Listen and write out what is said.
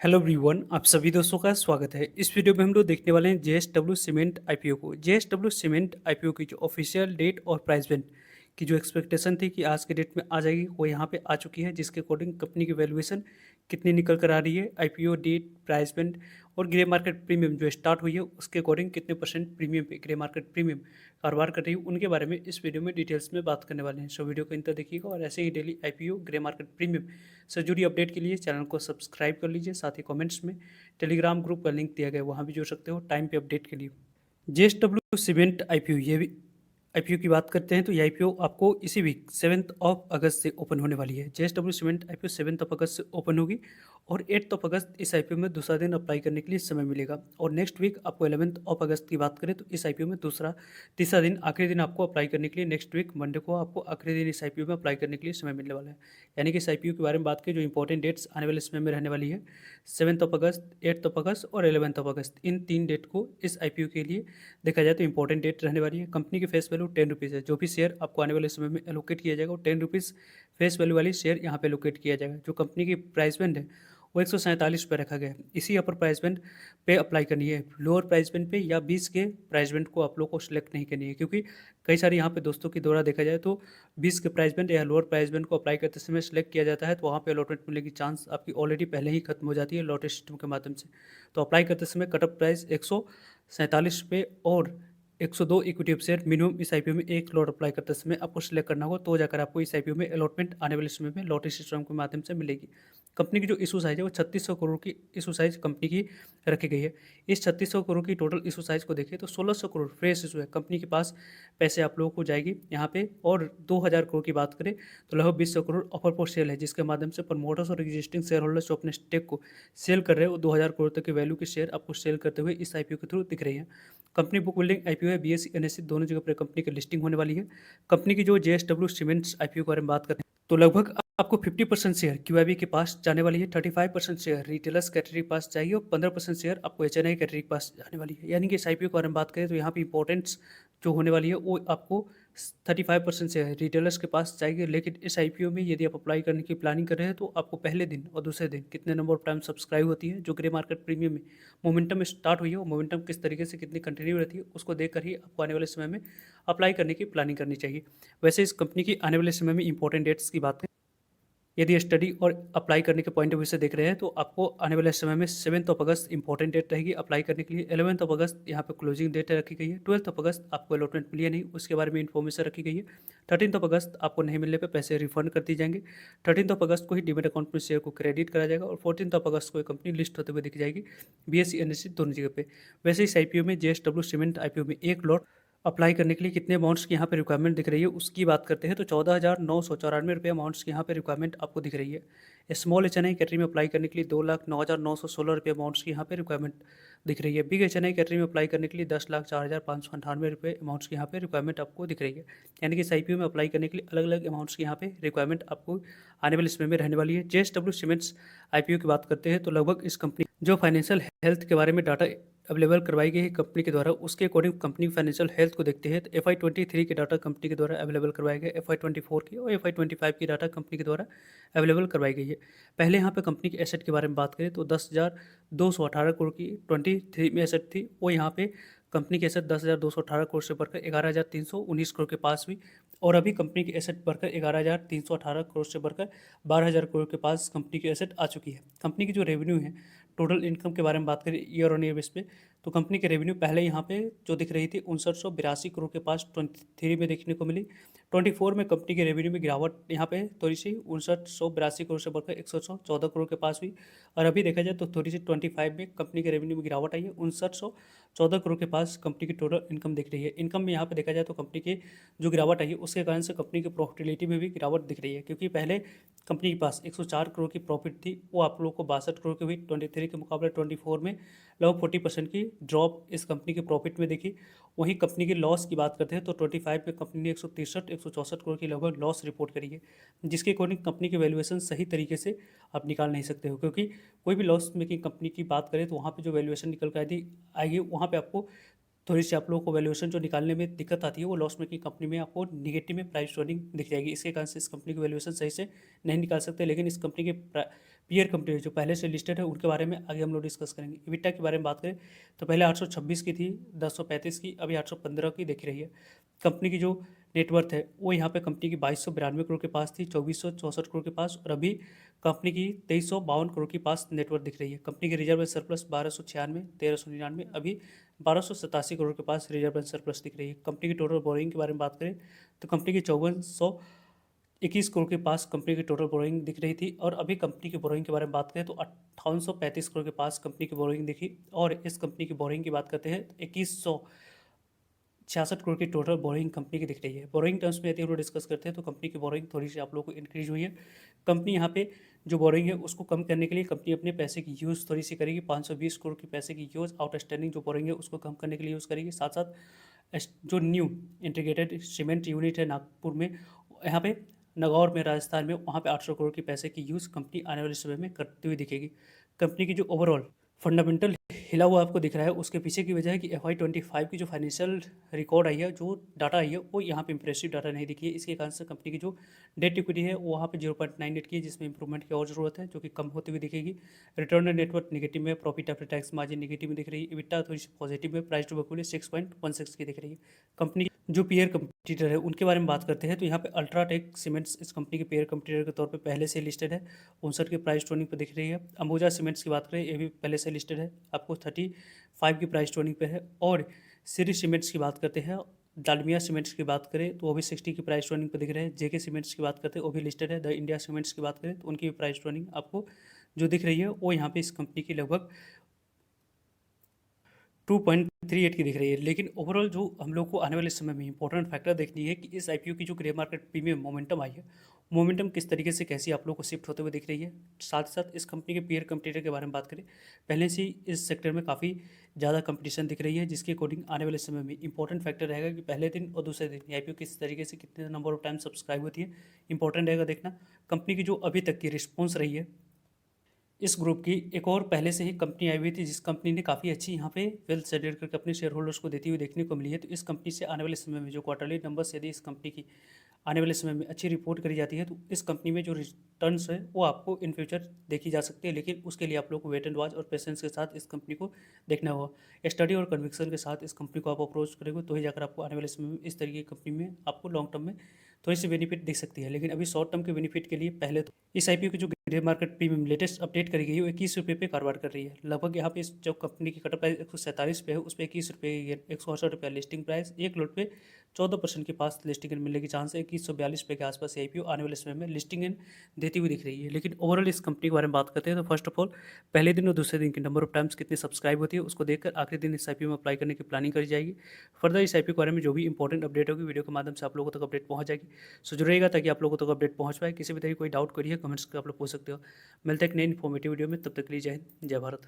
Hello everyone, आप सभी दोस्तों का स्वागत है। इस वीडियो में हम लोग देखने वाले हैं जेएसडब्ल्यू सीमेंट आईपीओ को। जेएसडब्ल्यू सीमेंट आईपीओ की जो ऑफिशियल डेट और प्राइस बैंड की जो एक्सपेक्टेशन थी कि आज के डेट में आ जाएगी, वो यहाँ पे आ चुकी है, जिसके अकॉर्डिंग कंपनी की वैल्यूएशन कितनी निकल कर आ रही है, आईपीओ डेट, प्राइस बैंड और ग्रे मार्केट प्रीमियम जो स्टार्ट हुई है उसके अकॉर्डिंग कितने परसेंट प्रीमियम पे ग्रे मार्केट प्रीमियम कारोबार कर रही है, उनके बारे में इस वीडियो में डिटेल्स में बात करने वाले हैं। सो वीडियो को अंत तक देखिएगा और ऐसे ही daily IPO grey market premium से जुड़ी अपडेट के लिए चैनल को सब्सक्राइब कर लीजिए। साथ ही कमेंट्स में टेलीग्राम ग्रुप का लिंक दिया गया है, वहाँ भी जुड़ सकते हो टाइम पे अपडेट के लिए। जेएसडब्ल्यू सीमेंट आईपीओ, ये भी आईपीओ की बात करते हैं तो ये आईपीओ आपको इसी वीक 7 अगस्त से ओपन होने वाली है। जेएसडब्ल्यू सीमेंट आईपीओ 7 अगस्त से ओपन होगी और 8 अगस्त इस आईपीओ में दूसरा दिन अप्लाई करने के लिए समय मिलेगा। और नेक्स्ट वीक आपको 11 अगस्त की बात करें तो इस आईपीओ में तीसरा दिन, आखिरी दिन आपको अप्लाई करने के लिए नेक्स्ट वीक मंडे को आपको आखिरी दिन इस आईपीओ में अप्लाई करने के लिए समय मिलने वाला है। यानी कि इस आईपीओ के बारे में बात करें, जो इंपॉर्टेंट डेट्स आने वाले समय में रहने वाली है, 7 अगस्त, 8 अगस्त और 11 अगस्त, इन 3 डेट को इस आईपीओ के लिए देखा जाए तो इंपॉर्टेंट डेट रहने वाली है। कंपनी की फेस वैल्यू 10 रुपीज़ है। जो भी शेयर आपको आने वाले समय में एलोकेट किया जाएगा वो 10 रुपीज़ फेस वैल्यू वाली शेयर यहाँ पे एलोकेट किया जाएगा। जो कंपनी की प्राइस बैंड है वो 147 पे रखा गया है। इसी अपर प्राइस बैंड पे अप्लाई करनी है। लोअर प्राइस बैंड पे या 20 के प्राइस बैंड को आप लोग को सिलेक्ट नहीं करनी है, क्योंकि कई सारे यहाँ पे दोस्तों की द्वारा देखा जाए तो 20 के प्राइस बैंड या लोअर प्राइस बैंड को अप्लाई करते समय सिलेक्ट किया जाता है तो वहाँ पे अलॉटमेंट मिलने की चांस आपकी ऑलरेडी पहले ही खत्म हो जाती है लॉटरी सिस्टम के माध्यम से। तो अप्लाई करते समय कट ऑफ प्राइस 147 पे और 102 इक्विटी शेयर मिनिमम इस आईपीओ में एक लॉट अप्लाई करते समय आपको सिलेक्ट करना होगा, तो जाकर आपको इस आईपीओ में अलॉटमेंट आने वाले समय में लॉटरी सिस्टम के माध्यम से मिलेगी। कंपनी की जो इशू साइज है वो 3600 करोड़ की इशू साइज कंपनी की रखी गई है। इस 3600 करोड़ की टोटल इशू साइज को देखें तो 1600 करोड़ फ्रेश इशू है। कंपनी के पास पैसे आप लोगों को जाएगी यहाँ पे। और 2000 करोड़ की बात करें तो लगभग 200 करोड़ ऑफर फॉर सेल है, जिसके माध्यम से प्रमोटर्स और एग्जिस्टिंग शेयर होल्डर्स जो अपने स्टेक को सेल कर रहे हैं वो 2000 करोड़ तक की वैल्यू के शेयर आपको सेल करते हुए इस आईपीओ के थ्रू दिख रही है। कंपनी बुक बिल्डिंग आईपीओ है, बीएसई एनएसई दोनों जगह पर कंपनी की लिस्टिंग होने वाली है। कंपनी की जो जेएसडब्ल्यू सीमेंट्स आईपीओ के बारे में बात करते हैं तो लगभग आपको 50% शेयर क्यूआईबी के पास जाने वाली है, 35% शेयर रिटेलर्स कैटेगरी के पास जाएगी और 15% शेयर आपको एचएनआई कैटेगरी के पास जाने वाली है। यानी कि इस आईपीओ के बारे में बात करें तो यहाँ पे इंपॉर्टेंस जो होने वाली है वो आपको 35% शेयर रिटेलर्स के पास जाएगी। लेकिन इस आईपीओ में यदि आप अप्लाई करने की प्लानिंग कर रहे हैं तो आपको पहले दिन और दूसरे दिन कितने नंबर ऑफ टाइम सब्सक्राइब होती है, जो ग्रे मार्केट प्रीमियम में मोमेंटम स्टार्ट हुई है और मोमेंटम किस तरीके से कितनी कंटिन्यू रहती है उसको देखकर ही आपको आने वाले समय में अप्लाई करने की प्लानिंग करनी चाहिए। वैसे इस कंपनी की आने वाले समय में इंपॉर्टेंट डेट्स की बात करें, यदि स्टडी और अप्लाई करने के पॉइंट ऑफ व्यू से देख रहे हैं तो आपको आने वाले समय में 7 अगस्त इंपॉर्टेंट डेट रहेगी अप्लाई करने के लिए। 11 अगस्त यहाँ पे क्लोजिंग डेट रखी गई है। 12 अगस्त आपको अलॉटमेंट मिली है नहीं, उसके बारे में इन्फॉर्मेशन रखी गई है। 13 अगस्त आपको नहीं मिलने पे पैसे रिफंड कर दिए जाएंगे। 13 अगस्त को ही डीमेट अकाउंट में शेयर को क्रेडिट करा जाएगा और 14 अगस्त को कंपनी लिस्ट होते हुए दिख जाएगी बीएसई एनएसई दोनों जगह पे। वैसे इस आईपीओ में जेएसडब्ल्यू सीमेंट आईपीओ में एक लॉट अप्लाई करने के लिए कितने अमाउंट्स की यहाँ पे रिक्वायरमेंट दिख रही है उसकी बात करते हैं तो 14,994 अमाउंट्स की यहाँ पे रिक्वायरमेंट आपको दिख रही है। स्मॉल एचएनआई कैटेगरी में अप्लाई करने के लिए 2,09,916 अमाउंट्स की यहाँ पे रिक्वायरमेंट दिख रही है। बिग एचएनआई कैटेगरी में अप्लाई करने के लिए 10,04,598 अमाउंट्स की यहाँ पे रिक्वायरमेंट आपको दिख रही है। यानी कि इस आईपीओ में अप्लाई करने के लिए अलग अलग अमाउंट्स की यहाँ पे रिक्वायरमेट आपको आने वाले समय में रहने वाली है। जेएसडब्ल्यू सीमेंट्स आईपीओ की बात करते हैं तो लगभग इस कंपनी जो फाइनेंशियल हेल्थ के बारे में डाटा अवेलेबल करवाई गई है कंपनी के द्वारा, उसके अकॉर्डिंग कंपनी फाइनेंशियल हेल्थ को देखते हैं तो FY23 के डाटा कंपनी के द्वारा अवेलेबल करवाए गए, FY24 की और FY25 की डाटा कंपनी के द्वारा अवेलेबल करवाई गई है। पहले यहाँ पे कंपनी के एसेट के बारे में बात करें तो 10,218 करोड़ की 23 में एसेट थी, वो यहाँ पे कंपनी की एसेट 10,218 करोड़ से बढ़कर 11,319 करोड़ के पास हुई। और अभी कंपनी की एसेट बढ़कर 11,318 करोड़ से बढ़कर 12,000 करोड़ के पास कंपनी की एसेट आ चुकी है। कंपनी की जो रेवेन्यू है, टोटल इनकम के बारे में बात करें ईयर ऑन ईयर बेस पे तो कंपनी की रेवेन्यू पहले यहाँ पे जो दिख रही थी 5982 करोड़ के पास 23 में देखने को मिली। 24 में कंपनी के रेवेन्यू में गिरावट यहाँ पे थोड़ी सी 5982 करोड़ से बढ़कर 114 करोड़ के पास हुई। और अभी देखा जाए तो थोड़ी सी 25 में कंपनी के रेवेन्यू में गिरावट आई है, 5914 करोड़ के पास कंपनी की टोटल इनकम दिख रही है। इनकम में यहाँ पे देखा जाए तो कंपनी की जो गिरावट आई है उसके कारण से कंपनी की प्रॉफिटेबिलिटी में भी गिरावट दिख रही है, क्योंकि पहले कंपनी के पास 104 करोड़ की प्रॉफिट थी, वो आप लोगों को 62 करोड़ की हुई 23 के मुकाबले 24 में लगभग 40% की ड्रॉप इस कंपनी के प्रॉफिट में देखी। वहीं कंपनी की लॉस की बात करते हैं तो 25 में कंपनी ने 163 करोड़ की लगभग लॉस रिपोर्ट करी है, जिसके अकॉर्डिंग कंपनी की वैल्यूएशन सही तरीके से आप निकाल नहीं सकते हो, क्योंकि कोई भी लॉस मेकिंग कंपनी की बात करें तो वहाँ पे जो वैल्यूएशन निकल कर आएगी वहाँ पे आपको थोड़ी सी आप लोगों को वैल्यूएशन जो निकालने में दिक्कत आती है वो लॉस मेकिंग कंपनी में आपको निगेटिव में प्राइस अर्निंग दिख जाएगी। इसके कारण से इस कंपनी की वैल्यूएशन सही से नहीं निकाल सकते। लेकिन इस कंपनी के पीयर कंपनी जो पहले से लिस्टेड है उनके बारे में आगे हम लोग डिस्कस करेंगे। इबिटा के बारे में बात करें तो पहले 826 की थी, 1035 की, अभी 815 की दिख रही है। कंपनी की जो नेटवर्थ है वो यहाँ पे कंपनी की 2292 करोड़ के पास थी, 2464 करोड़ के पास, और अभी कंपनी की 2352 करोड़ के पास नेटवर्थ दिख रही है। कंपनी के रिजर्व सरप्लस 1296, 1399, अभी 1287 करोड़ के पास रिजर्व सरप्लस दिख रही है। कंपनी की टोटल बोरिंग के बारे में बात करें तो कंपनी की 5421 करोड़ के पास कंपनी की टोटल बोरिंग दिख रही थी, और अभी कंपनी की बोरिंग के बारे में बात करें तो 5835 करोड़ के पास कंपनी की बोरिंग दिखी। और इस कंपनी की बोरिंग की बात करते हैं तो 2166 करोड़ की टोटल बोरिंग कंपनी की दिख रही है। बोरिंग टर्म्स में यदि हम लोग डिस्कस करते हैं तो कंपनी की बोरिंग थोड़ी सी आप लोगों को इंक्रीज हुई है। कंपनी यहाँ पे जो बोरिंग है उसको कम करने के लिए कंपनी अपने पैसे की यूज़ थोड़ी सी करेगी। 520 करोड़ की पैसे की यूज़ आउटस्टैंडिंग जो बोरिंग है उसको कम करने के लिए यूज़ करेगी। साथ साथ जो न्यू इंटीग्रेटेड सीमेंट यूनिट है नागपुर में, यहाँ पे नागौर में राजस्थान में, वहाँ पे 800 करोड़ के पैसे की यूज़ कंपनी आने वाले समय में करती हुई दिखेगी। कंपनी की जो ओवरऑल फंडामेंटल हिला हुआ आपको दिख रहा है उसके पीछे की वजह है कि FY25 की जो फाइनेंशियल रिकॉर्ड आई है, जो डाटा आई है, वो यहाँ पे इंप्रेसिव डाटा नहीं दिखी है। इसके कारण से कंपनी की जो डेट इक्विटी है वो वहाँ पे 0.98 की है, जिसमें इंप्रूवमेंट की और ज़रूरत है, जो कि कम होती हुई दिखेगी। रिटर्न ऑन नेटवर्थ नेगेटिव में, profit after tax margin negative में दिख रही है। इबिटा थोड़ी सी पॉजिटिव में, प्राइस टू बुक वैल्यू 6.16 की दिख रही है। कंपनी जो पीयर कंपटीटर है उनके बारे में बात करते हैं तो यहाँ पे अल्ट्राटेक सीमेंट्स इस कंपनी के पेयर कंपटीटर के तौर पे पहले से लिस्टेड है, 59 के प्राइस टू अर्निंग पे दिख रही है। अंबुजा सीमेंट्स की बात करें ये भी पहले से लिस्टेड है, आपको 35 की प्राइस टू अर्निंग पे है। और श्री सीमेंट्स की बात करते हैं, डालमिया सीमेंट्स की बात करें तो वो भी 60 की प्राइस टू अर्निंग पे दिख रहे हैं। जेके सीमेंट्स की बात करते हैं वो भी लिस्टेड है। द इंडिया सीमेंट्स की बात करें तो उनकी भी प्राइस टू अर्निंग आपको जो दिख रही है वो यहाँ पे इस कंपनी की लगभग 2.38 की दिख रही है। लेकिन ओवरऑल जो हम लोग को आने वाले समय में इंपॉर्टेंट फैक्टर देखनी है कि इस आईपीओ की जो ग्रे मार्केट प्रीमियम मोमेंटम आई है, मोमेंटम किस तरीके से कैसी आप लोग को शिफ्ट होते हुए दिख रही है। साथ ही साथ इस कंपनी के पीयर कंपटीटर के बारे में बात करें, पहले से ही इस सेक्टर में काफ़ी ज़्यादा कंपटीशन दिख रही है, जिसके अकॉर्डिंग आने वाले समय में इंपॉर्टेंट फैक्टर रहेगा कि पहले दिन और दूसरे दिन आईपीओ किस तरीके से कितने नंबर ऑफ टाइम सब्सक्राइब होती है, इंपॉर्टेंट रहेगा देखना। कंपनी की जो अभी तक की रिस्पॉन्स रही है इस ग्रुप की, एक और पहले से ही कंपनी आई हुई थी जिस कंपनी ने काफ़ी अच्छी यहाँ पे वेल्थ जनरेट करके अपने शेयर होल्डर्स को देती हुई देखने को मिली है। तो इस कंपनी से आने वाले समय में जो क्वार्टरली नंबर्स यदि इस कंपनी की आने वाले समय में अच्छी रिपोर्ट करी जाती है तो इस कंपनी में जो रिटर्न्स है वो आपको इन फ्यूचर देखी जा सकती है। लेकिन उसके लिए आप लोग को वेट एंड वॉच और पेशेंस के साथ इस कंपनी को देखना होगा। स्टडी और कन्विक्शन के साथ इस कंपनी को आप अप्रोच करेंगे तो ही जाकर आपको आने वाले समय में इस तरीके की कंपनी में आपको लॉन्ग टर्म में थोड़ी सी बेनिफिट दिख सकती है। लेकिन अभी शॉर्ट टर्म के बेनिफिट के लिए पहले तो इस आईपीओ की जो grey market premium latest update करी गई है वो 21 रुपये पे कारोबार कर रही है। लगभग यहाँ पे इस जो कंपनी की कट प्राइस 147 पे है, उस पर 21 रुपये 168 रुपया लिस्टिंग प्राइस, एक लोट पे 14% के पास लिस्टिंग मिलने की चांस है। 2142 रुपये के आसपास आईपीओ आने वाले समय में लिस्टिंग इन देती हुई दिख रही है। लेकिन ओवरऑल इस कंपनी के बारे में बात करते हैं तो फर्स्ट ऑफ ऑल पहले दिन और दूसरे दिन की नंबर ऑफ टाइम्स कितनी सब्सक्राइब होती है उसको देखकर आखिरी दिन इस आईपीओ में अप्लाई करने की प्लानिंग करी जाएगी। फर्दर इस आईपीओ के बारे में जो भी इंपॉर्टेंट अपडेट होगी वीडियो के माध्यम से आप लोगों तक अपडेट पहुंच जाएगी। सो जुड़ेगा ताकि आप लोगों तक अपडेट पहुंच पाए। किसी भी तरह कोई डाउट करिए कमेंट्स कर आप लोग पूछ सकते हो। मिलते हैं एक नई इन्फॉर्मेटिव वीडियो में, तब तक के लिए जय हिंद, जय भारत।